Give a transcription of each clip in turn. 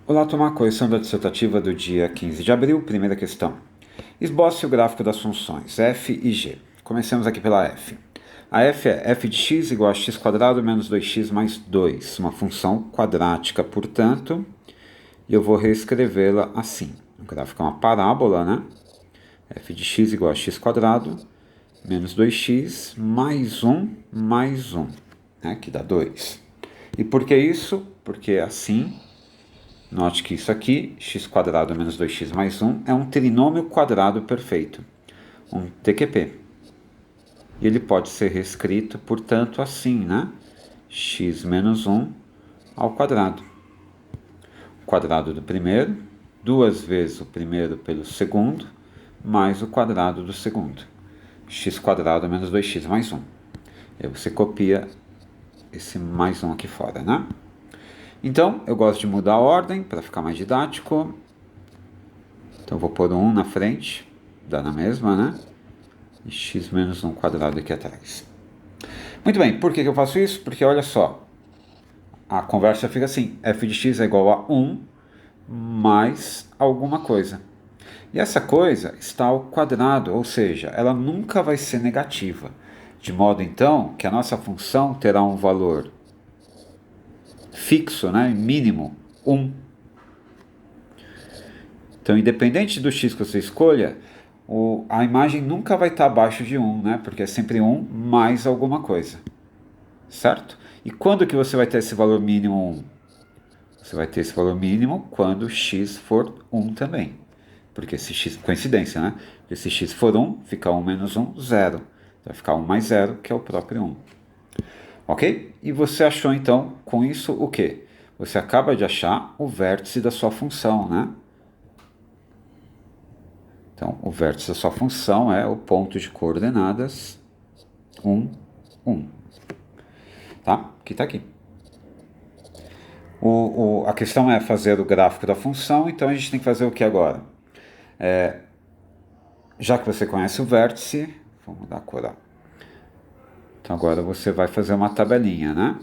Olá, turma, correção da dissertativa do dia 15 de abril, primeira questão. Esboce o gráfico das funções f e g. Comecemos aqui pela f. A f é f de x igual a x quadrado menos 2x mais 2, uma função quadrática, portanto, e eu vou reescrevê-la assim. O gráfico é uma parábola, né? F de x igual a x quadrado menos 2x mais 1, né? Que dá 2. E por que isso? Porque assim... Note que isso aqui, x quadrado menos 2x mais 1, é um trinômio quadrado perfeito, um TQP. E ele pode ser reescrito, portanto, assim, né? X menos 1 ao quadrado. O quadrado do primeiro, duas vezes o primeiro pelo segundo, mais o quadrado do segundo. X quadrado menos 2x mais 1. E aí você copia esse mais 1 aqui fora, né? Então, eu gosto de mudar a ordem para ficar mais didático. Então, vou pôr 1 na frente, dá na mesma, né? E x menos 1 quadrado aqui atrás. Muito bem, por que eu faço isso? Porque, olha só, a conversa fica assim, f de x é igual a 1 mais alguma coisa. E essa coisa está ao quadrado, ou seja, ela nunca vai ser negativa. De modo, então, que a nossa função terá um valor fixo, né, mínimo, 1. Então, independente do x que você escolha, a imagem nunca vai estar abaixo de 1, né? Porque é sempre 1 mais alguma coisa. Certo? E quando que você vai ter esse valor mínimo 1? Você vai ter esse valor mínimo quando x for 1 também. Porque se x... Coincidência, né? Porque se x for 1, fica 1 menos 1, 0. Vai ficar 1 mais 0, que é o próprio 1. Ok? E você achou, então, com isso o quê? Você acaba de achar o vértice da sua função, né? Então, o vértice da sua função é o ponto de coordenadas 1, 1. Tá? Que está aqui. A questão é fazer o gráfico da função, então a gente tem que fazer o que agora? Já que você conhece o vértice, vamos mudar a cor. Então agora você vai fazer uma tabelinha, né?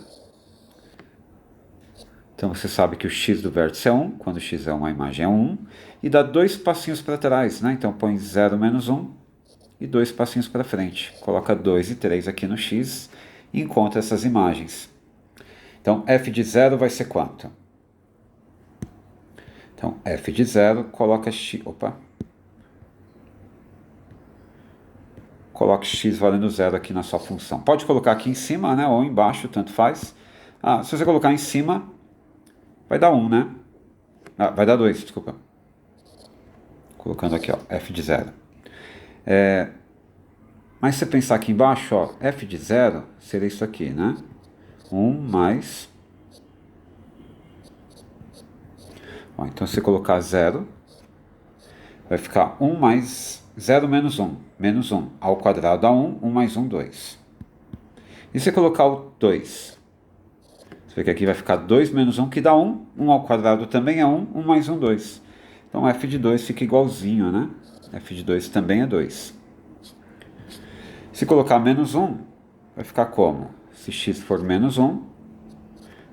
Então você sabe que o x do vértice é 1, quando x é uma imagem é 1, e dá dois passinhos para trás, né? Então põe 0 menos 1 e dois passinhos para frente. Coloca 2 e 3 aqui no x e encontra essas imagens. Então f de 0 vai ser quanto? Então f de 0, coloca x... Coloque x valendo 0 aqui na sua função. Pode colocar aqui em cima, né? Ou embaixo, tanto faz. Se você colocar em cima, vai dar 1, né? Vai dar 2, desculpa. Colocando aqui, ó, f de 0. Mas se você pensar aqui embaixo, ó, f de 0 seria isso aqui, né? 1 mais... Ó, então, se você colocar 0, vai ficar 1 mais 0 menos 1. Menos 1 ao quadrado dá 1, 1 mais 1, 2. E se você colocar o 2? Você vê que aqui vai ficar 2 menos 1, que dá 1. 1 ao quadrado também é 1, 1 mais 1, 2. Então, f de 2 fica igualzinho, né? f de 2 também é 2. Se colocar menos 1, vai ficar como? Se x for menos 1,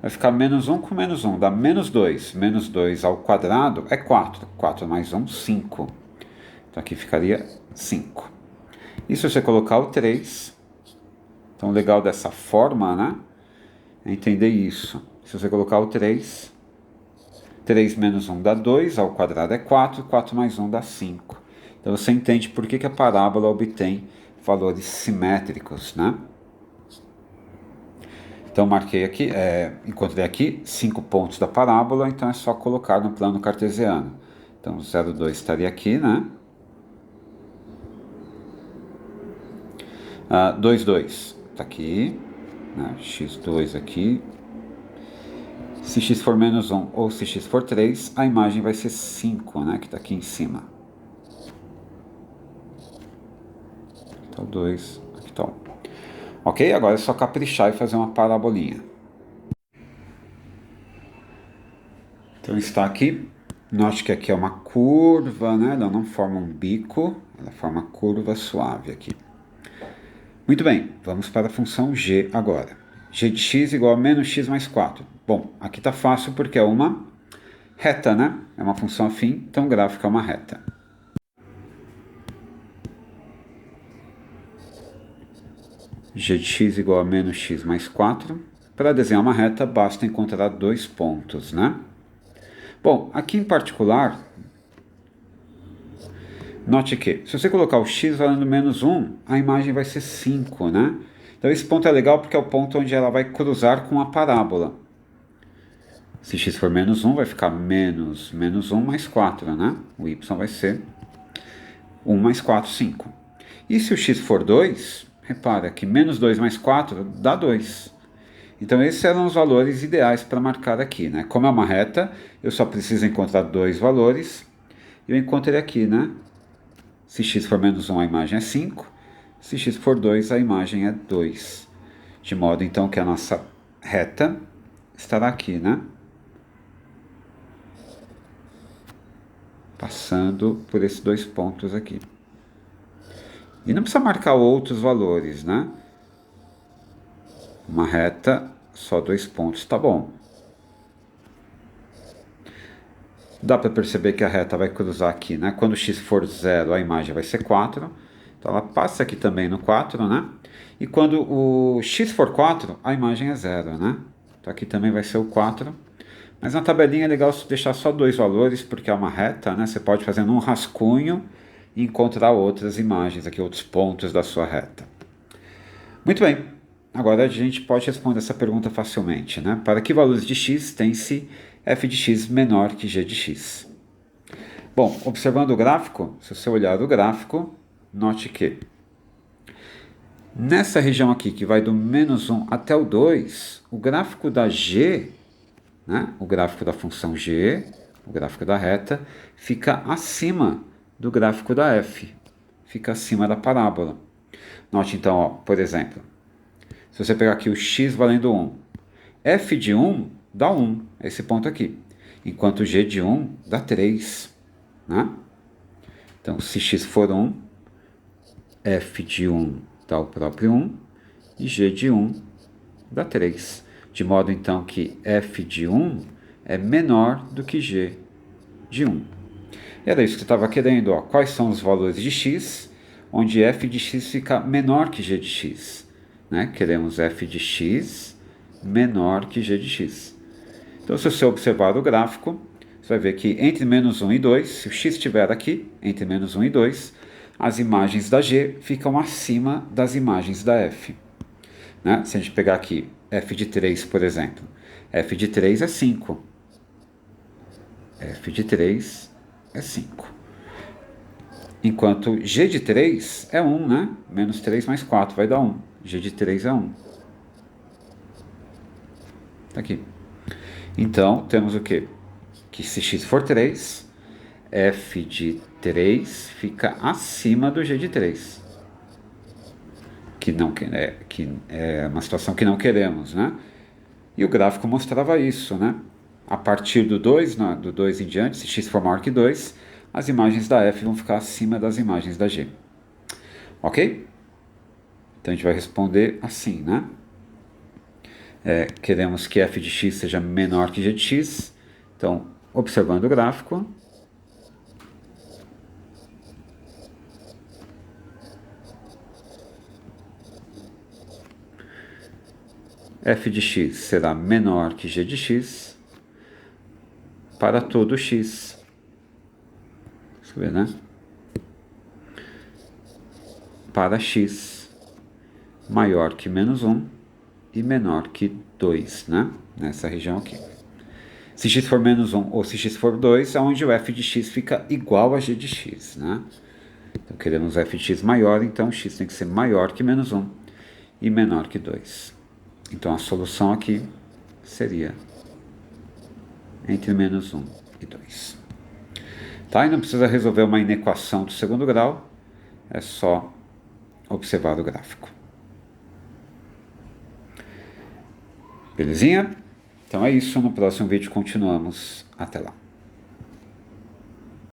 vai ficar menos 1 com menos 1, dá menos 2. Menos 2 ao quadrado é 4. 4 mais 1, 5. Então, aqui ficaria 5. E se você colocar o 3, então, o legal dessa forma, né? É entender isso. Se você colocar o 3, 3 menos 1 dá 2, ao quadrado é 4, 4 mais 1 dá 5. Então você entende por que a parábola obtém valores simétricos, né? Então marquei aqui, encontrei aqui 5 pontos da parábola, então é só colocar no plano cartesiano. Então 0,2 estaria aqui, né? 2, 2 está aqui, né? x2 aqui. Se x for menos 1 ou se x for 3, a imagem vai ser 5, né? Que está aqui em cima. Então 2, aqui está 1. Ok? Agora é só caprichar e fazer uma parabolinha. Então está aqui. Note que aqui é uma curva, né? Ela não forma um bico, ela forma uma curva suave aqui. Muito bem, vamos para a função g agora. g de x igual a menos x mais 4. Bom, aqui está fácil porque é uma reta, né? É uma função afim, então o gráfico é uma reta. G de x igual a menos x mais 4. Para desenhar uma reta, basta encontrar dois pontos, né? Bom, aqui em particular, note que, se você colocar o x valendo menos 1, a imagem vai ser 5, né? Então esse ponto é legal porque é o ponto onde ela vai cruzar com a parábola. Se x for menos 1, vai ficar menos 1 mais 4, né? O y vai ser 1 mais 4, 5. E se o x for 2, repara que menos 2 mais 4 dá 2. Então esses eram os valores ideais para marcar aqui, né? Como é uma reta, eu só preciso encontrar dois valores. E eu encontrei aqui, né? Se x for menos 1, a imagem é 5. Se x for 2, a imagem é 2. De modo, então, que a nossa reta estará aqui, né? Passando por esses dois pontos aqui. E não precisa marcar outros valores, né? Uma reta, só dois pontos, tá bom. Dá para perceber que a reta vai cruzar aqui, né? Quando x for 0, a imagem vai ser 4. Então ela passa aqui também no 4, né? E quando o x for 4, a imagem é 0, né? Então aqui também vai ser o 4. Mas na tabelinha é legal deixar só dois valores, porque é uma reta, né? Você pode fazer um rascunho e encontrar outras imagens aqui, outros pontos da sua reta. Muito bem. Agora a gente pode responder essa pergunta facilmente, né? Para que valores de x tem-se f de x menor que g de x? Bom, observando o gráfico, se você olhar o gráfico, note que nessa região aqui, que vai do menos 1 até o 2, o gráfico da g, né, o gráfico da função g, o gráfico da reta, fica acima do gráfico da f, fica acima da parábola. Note então, ó, por exemplo, se você pegar aqui o x valendo 1, f de 1 dá 1, esse ponto aqui, enquanto g de 1 dá 3, né? Então, se x for 1, f de 1 dá o próprio 1 e g de 1 dá 3. De modo, então, que f de 1 é menor do que g de 1. E era isso que você estava querendo. Ó. Quais são os valores de x, onde f de x fica menor que g de x? Né? Queremos f de x menor que g de x. Então, se você observar o gráfico, você vai ver que entre menos 1 e 2, se o x estiver aqui, entre menos 1 e 2, as imagens da g ficam acima das imagens da f. Né? Se a gente pegar aqui f de 3, por exemplo, f de 3 é 5. f de 3 é 5. Enquanto g de 3 é 1, né? Menos 3 mais 4 vai dar 1. g de 3 é 1. Tá aqui. Então, temos o quê? Que se x for 3, f de 3 fica acima do g de 3. Que é uma situação que não queremos, né? E o gráfico mostrava isso, né? A partir do 2, do 2 em diante, se x for maior que 2, as imagens da f vão ficar acima das imagens da g. Ok? Então a gente vai responder assim, né? Queremos que f de x seja menor que g de x. Então, observando o gráfico, f de x será menor que g de x para todo x. Deixa eu ver, né? Para x maior que menos 1 e menor que 2, né? Nessa região aqui. Se x for menos 1 ou se x for 2, é onde o f de x fica igual a g de x, né? Então, queremos f de x maior, então x tem que ser maior que menos 1 e menor que 2. Então, a solução aqui seria entre menos 1 e 2. Tá? E não precisa resolver uma inequação do segundo grau, é só observar o gráfico. Belezinha? Então é isso, no próximo vídeo continuamos. Até lá.